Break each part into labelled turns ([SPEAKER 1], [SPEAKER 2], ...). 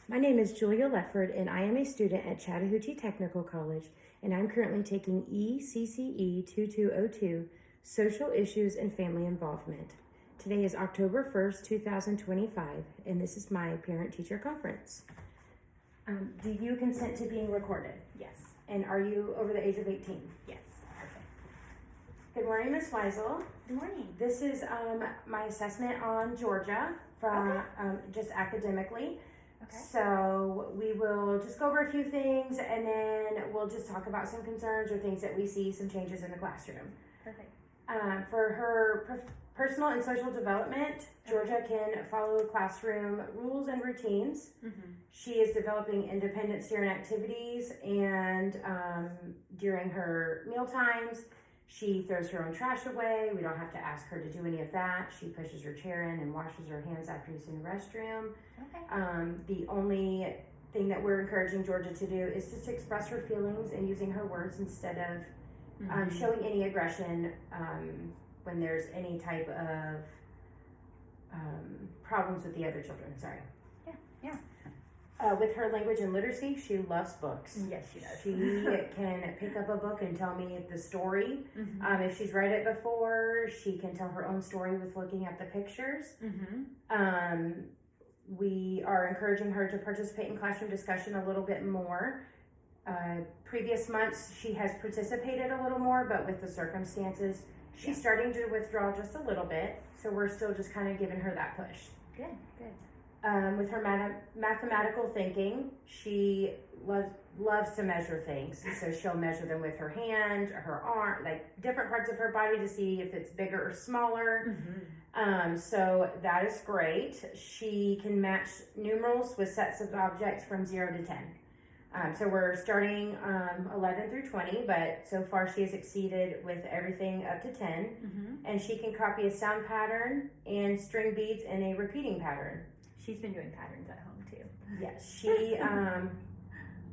[SPEAKER 1] My name is Julia Ledford, and I am a student at Chattahoochee Technical College, and I'm currently taking ECCE 2202, Social Issues and Family Involvement. Today is October 1st, 2025, and this is my parent-teacher conference. Do you consent to being recorded?
[SPEAKER 2] Yes.
[SPEAKER 1] And are you over the age of 18?
[SPEAKER 2] Yes.
[SPEAKER 1] Perfect. Good morning, Ms. Weisel.
[SPEAKER 2] Good morning.
[SPEAKER 1] This is my assessment on Georgia from just academically.
[SPEAKER 2] Okay.
[SPEAKER 1] So we will just go over a few things, and then we'll just talk about some concerns or things that we see, some changes in the classroom.
[SPEAKER 2] Perfect.
[SPEAKER 1] For her personal and social development, Georgia can follow classroom rules and routines.
[SPEAKER 2] Mm-hmm.
[SPEAKER 1] She is developing independent steering activities, and during her meal times, she throws her own trash away. We don't have to ask her to do any of that. She pushes her chair in and washes her hands after using the restroom.
[SPEAKER 2] Okay.
[SPEAKER 1] The only thing that we're encouraging Georgia to do is just to express her feelings and using her words instead of showing any aggression when there's any type of problems with the other children. Sorry.
[SPEAKER 2] Yeah.
[SPEAKER 1] With her language and literacy, she loves books.
[SPEAKER 2] Yes, she does.
[SPEAKER 1] She can pick up a book and tell me the story.
[SPEAKER 2] Mm-hmm.
[SPEAKER 1] If she's read it before, she can tell her own story with looking at the pictures.
[SPEAKER 2] Mm-hmm.
[SPEAKER 1] We are encouraging her to participate in classroom discussion a little bit more. Previous months, she has participated a little more, but with the circumstances, she's starting to withdraw just a little bit. So we're still just kind of giving her that push.
[SPEAKER 2] Good.
[SPEAKER 1] With her mathematical thinking, she loves to measure things. So she'll measure them with her hand, her arm, like different parts of her body to see if it's bigger or smaller.
[SPEAKER 2] Mm-hmm.
[SPEAKER 1] So that is great. She can match numerals with sets of objects from 0 to 10. So we're starting 11 through 20, but so far she has exceeded with everything up to 10.
[SPEAKER 2] Mm-hmm.
[SPEAKER 1] And she can copy a sound pattern and string beads in a repeating pattern.
[SPEAKER 2] She's been doing patterns at home too.
[SPEAKER 1] Yes, she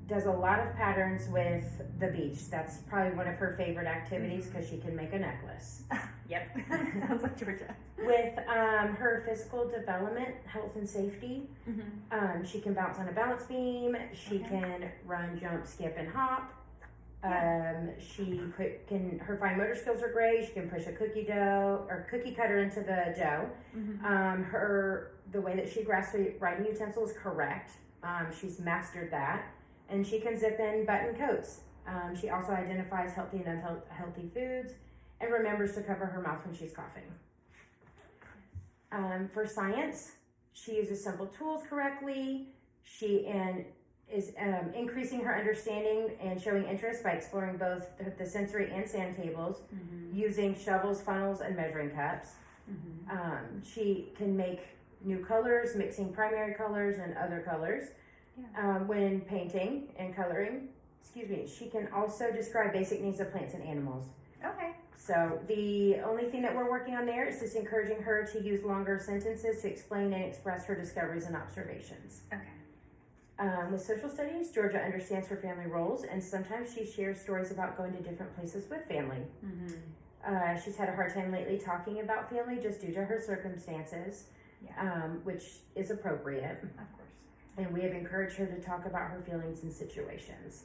[SPEAKER 1] does a lot of patterns with the beach. That's probably one of her favorite activities because she can make a necklace.
[SPEAKER 2] Yep. Sounds like Georgia.
[SPEAKER 1] With her physical development, health and safety,
[SPEAKER 2] Mm-hmm.
[SPEAKER 1] she can bounce on a balance beam. She can run, jump, skip, and hop. Her fine motor skills are great. She can push a cookie cutter into the dough.
[SPEAKER 2] Mm-hmm.
[SPEAKER 1] The way that she grasps a writing utensil is correct. She's mastered that. And she can zip in button coats. She also identifies healthy and unhealthy foods and remembers to cover her mouth when she's coughing. For science, she uses simple tools correctly. She is increasing her understanding and showing interest by exploring both the sensory and sand tables, using shovels, funnels, and measuring cups. She can make new colors, mixing primary colors and other colors. When painting and coloring. She can also describe basic needs of plants and animals.
[SPEAKER 2] Okay.
[SPEAKER 1] So the only thing that we're working on there is just encouraging her to use longer sentences to explain and express her discoveries and observations.
[SPEAKER 2] Okay.
[SPEAKER 1] With social studies, Georgia understands her family roles, and sometimes she shares stories about going to different places with family.
[SPEAKER 2] Mm-hmm.
[SPEAKER 1] She's had a hard time lately talking about family just due to her circumstances, which is appropriate.
[SPEAKER 2] Of course.
[SPEAKER 1] And we have encouraged her to talk about her feelings and situations,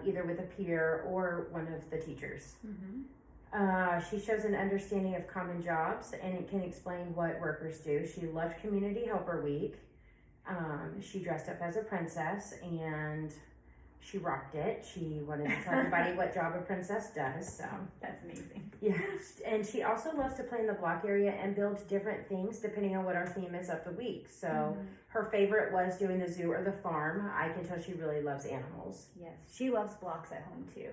[SPEAKER 1] either with a peer or one of the teachers.
[SPEAKER 2] Mm-hmm.
[SPEAKER 1] She shows an understanding of common jobs and can explain what workers do. She loved Community Helper Week. She dressed up as a princess and she rocked it. She wanted to tell everybody what job a princess does. So
[SPEAKER 2] that's amazing.
[SPEAKER 1] Yeah, and she also loves to play in the block area and build different things depending on what our theme is of the week. So her favorite was doing the zoo or the farm. I can tell she really loves animals.
[SPEAKER 2] Yes, she loves blocks at home too.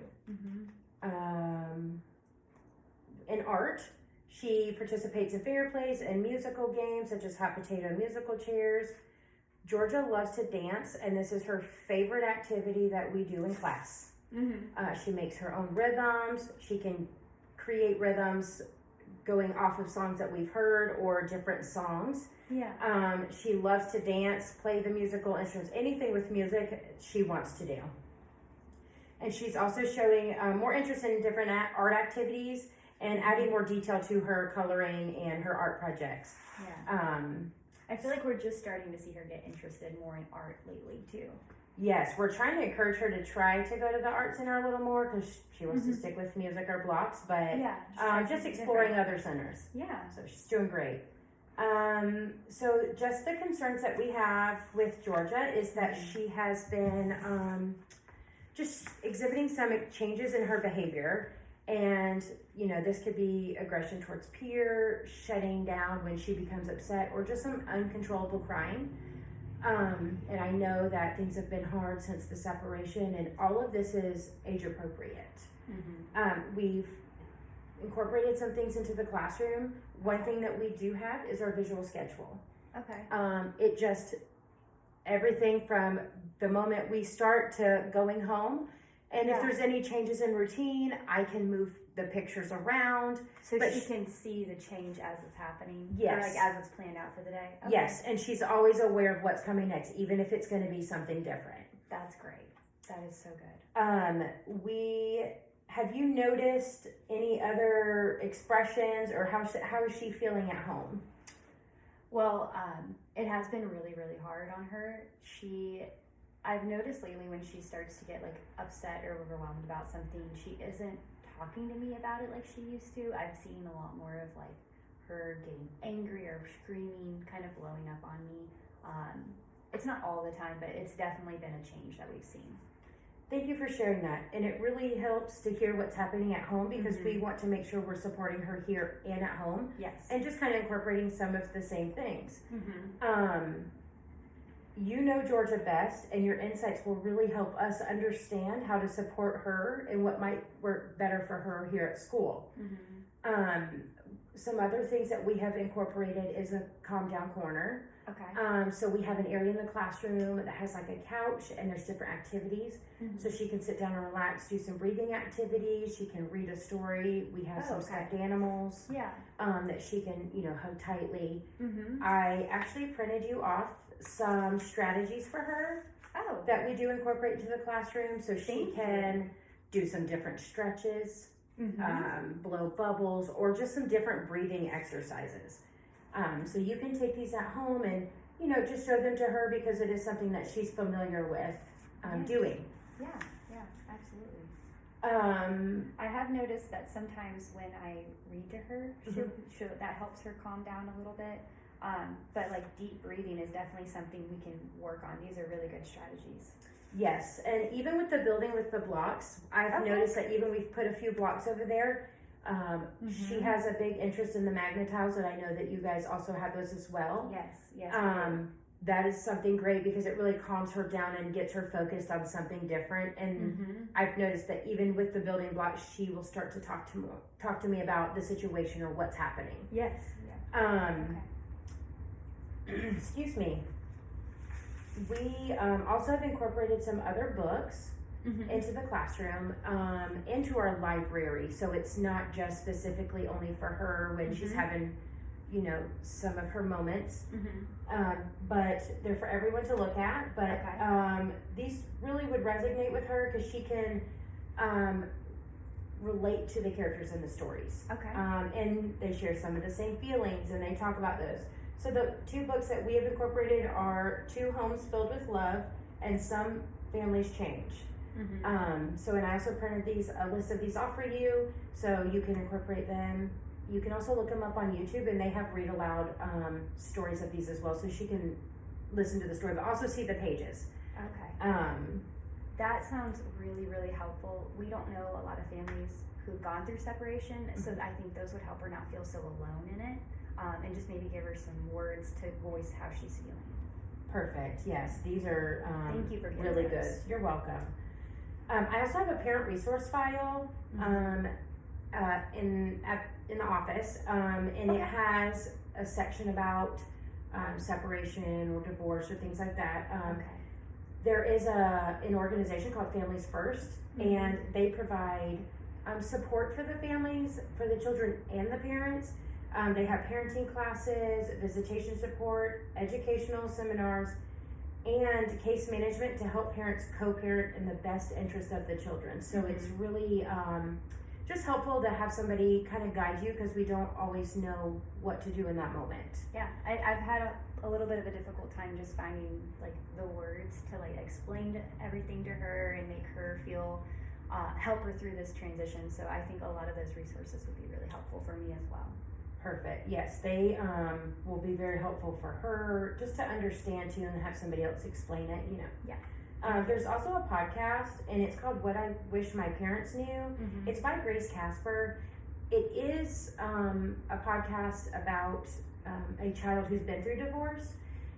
[SPEAKER 1] In art, she participates in fair plays and musical games such as hot potato musical chairs. Georgia loves to dance, and this is her favorite activity that we do in class. She makes her own rhythms. She can create rhythms going off of songs that we've heard or different songs. She loves to dance, play the musical instruments, anything with music she wants to do. And she's also showing more interest in different art activities and adding more detail to her coloring and her art projects.
[SPEAKER 2] I feel like we're just starting to see her get interested more in art lately too.
[SPEAKER 1] Yes, we're trying to encourage her to try to go to the art center a little more because she wants to stick with music or blocks, but just exploring other centers.
[SPEAKER 2] Yeah.
[SPEAKER 1] So she's doing great. So just the concerns that we have with Georgia is that she has been just exhibiting some changes in her behavior. And, you know, this could be aggression towards peer, shutting down when she becomes upset, or just some uncontrollable crying. And I know that things have been hard since the separation, and all of this is age appropriate. We've incorporated some things into the classroom. One thing that we do have is our visual schedule.
[SPEAKER 2] Okay.
[SPEAKER 1] It just, everything from the moment we start to going home, and if there's any changes in routine, I can move the pictures around.
[SPEAKER 2] So she can see the change as it's happening?
[SPEAKER 1] Yes.
[SPEAKER 2] Or like as it's planned out for the day? Okay.
[SPEAKER 1] Yes, and she's always aware of what's coming next, even if it's going to be something different.
[SPEAKER 2] That's great. That is so good.
[SPEAKER 1] Have you noticed any other expressions, or how is she feeling at home?
[SPEAKER 2] Well, it has been really, really hard on her. I've noticed lately when she starts to get like upset or overwhelmed about something, she isn't talking to me about it like she used to. I've seen a lot more of like her getting angry or screaming, kind of blowing up on me. It's not all the time, but it's definitely been a change that we've seen.
[SPEAKER 1] Thank you for sharing that. And it really helps to hear what's happening at home, because we want to make sure we're supporting her here and at home.
[SPEAKER 2] Yes.
[SPEAKER 1] And just kind of incorporating some of the same things. You know Georgia best, and your insights will really help us understand how to support her and what might work better for her here at school. Some other things that we have incorporated is a calm down corner.
[SPEAKER 2] Okay.
[SPEAKER 1] So we have an area in the classroom that has like a couch, and there's different activities. So she can sit down and relax, do some breathing activities. She can read a story. We have some stuffed animals.
[SPEAKER 2] Yeah.
[SPEAKER 1] That she can, hug tightly. I actually printed you off some strategies for her that we do incorporate into the classroom, so she can do some different stretches, blow bubbles, or just some different breathing exercises. So you can take these at home and just show them to her, because it is something that she's familiar with doing.
[SPEAKER 2] Yeah, absolutely. I have noticed that sometimes when I read to her, that helps her calm down a little bit. But like deep breathing is definitely something we can work on. These are really good strategies.
[SPEAKER 1] Yes, and even with the building with the blocks, I've noticed that even we've put a few blocks over there. She has a big interest in the magnet tiles, and I know that you guys also have those as well.
[SPEAKER 2] Yes.
[SPEAKER 1] That is something great, because it really calms her down and gets her focused on something different. And I've noticed that even with the building blocks, she will start to talk to me about the situation or what's happening.
[SPEAKER 2] Yes.
[SPEAKER 1] Excuse me. We also have incorporated some other books into the classroom, into our library. So it's not just specifically only for her when she's having, some of her moments. But they're for everyone to look at. But these really would resonate with her, because she can relate to the characters in the stories. And they share some of the same feelings, and they talk about those. So the two books that we have incorporated are Two Homes Filled with Love and Some Families Change. And I also printed a list of these off for you, so you can incorporate them. You can also look them up on YouTube, and they have read aloud stories of these as well, so she can listen to the story, but also see the pages.
[SPEAKER 2] That sounds really, really helpful. We don't know a lot of families who've gone through separation, so I think those would help her not feel so alone in it. And just maybe give her some words to voice how she's feeling.
[SPEAKER 1] Perfect. Yes, these are
[SPEAKER 2] thank you for
[SPEAKER 1] really good. You're welcome. I also have a parent resource file in the office, and it has a section about separation or divorce or things like that. There is an organization called Families First, and they provide support for the families, for the children and the parents. They have parenting classes, visitation support, educational seminars, and case management to help parents co-parent in the best interest of the children. So it's really just helpful to have somebody kind of guide you, because we don't always know what to do in that moment.
[SPEAKER 2] Yeah, I've had a little bit of a difficult time just finding like the words to like explain everything to her and make her feel help her through this transition. So I think a lot of those resources would be really helpful for me as well.
[SPEAKER 1] Perfect. Yes, they will be very helpful for her just to understand too and have somebody else explain it, you know.
[SPEAKER 2] Yeah.
[SPEAKER 1] There's also a podcast, and it's called What I Wish My Parents Knew.
[SPEAKER 2] Mm-hmm.
[SPEAKER 1] It's by Casper. It is a podcast about a child who's been through divorce.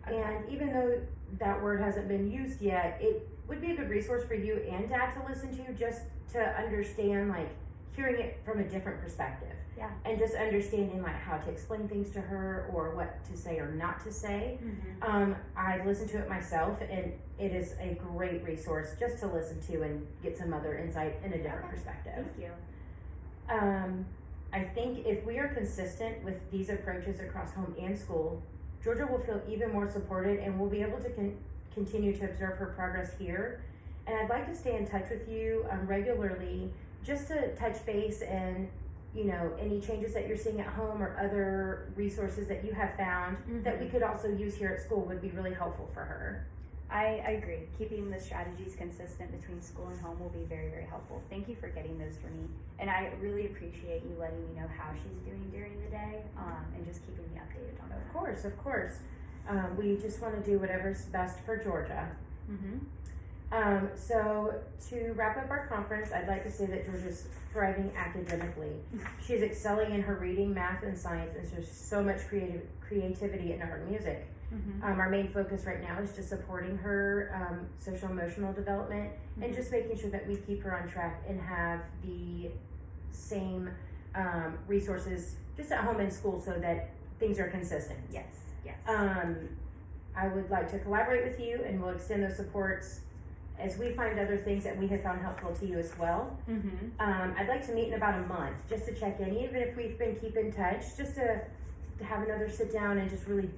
[SPEAKER 2] Okay.
[SPEAKER 1] And even though that word hasn't been used yet, it would be a good resource for you and Dad to listen to, just to understand, like, hearing it from a different perspective.
[SPEAKER 2] Yeah.
[SPEAKER 1] And just understanding, like, how to explain things to her or what to say or not to say.
[SPEAKER 2] Mm-hmm.
[SPEAKER 1] I've listened to it myself, and it is a great resource just to listen to and get some other insight and a different perspective.
[SPEAKER 2] Thank you.
[SPEAKER 1] I think if we are consistent with these approaches across home and school, Georgia will feel even more supported and will be able to continue to observe her progress here. And I'd like to stay in touch with you regularly, just to touch base and, you know, any changes that you're seeing at home or other resources that you have found that we could also use here at school would be really helpful for her.
[SPEAKER 2] I agree. Keeping the strategies consistent between school and home will be very, very helpful. Thank you for getting those for me. And I really appreciate you letting me know how she's doing during the day and just keeping me updated on it.
[SPEAKER 1] Of course. We just want to do whatever's best for Georgia.
[SPEAKER 2] Mm-hmm.
[SPEAKER 1] So to wrap up our conference, I'd like to say that Georgia's thriving academically. She's excelling in her reading, math, and science, and there's so much creativity in art and music.
[SPEAKER 2] Mm-hmm.
[SPEAKER 1] Our main focus right now is just supporting her social emotional development and just making sure that we keep her on track and have the same resources just at home and school so that things are consistent.
[SPEAKER 2] Yes.
[SPEAKER 1] I would like to collaborate with you, and we'll extend those supports as we find other things that we have found helpful to you as well.
[SPEAKER 2] Mm-hmm.
[SPEAKER 1] I'd like to meet in about a month just to check in, even if we've been keeping in touch, just to have another sit down and just really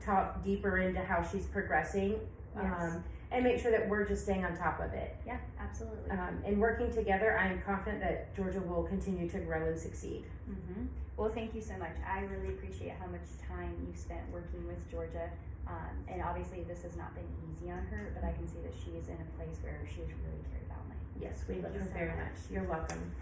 [SPEAKER 1] talk deeper into how she's progressing.
[SPEAKER 2] Yes.
[SPEAKER 1] And make sure that we're just staying on top of it.
[SPEAKER 2] Yeah, absolutely.
[SPEAKER 1] And working together, I am confident that Georgia will continue to grow and succeed.
[SPEAKER 2] Mm-hmm. Well, thank you so much. I really appreciate how much time you spent working with Georgia. And obviously this has not been easy on her, but I can see that she is in a place where she's really cared about me.
[SPEAKER 1] Yes, we love her
[SPEAKER 2] so
[SPEAKER 1] very
[SPEAKER 2] much.
[SPEAKER 1] much. You're welcome.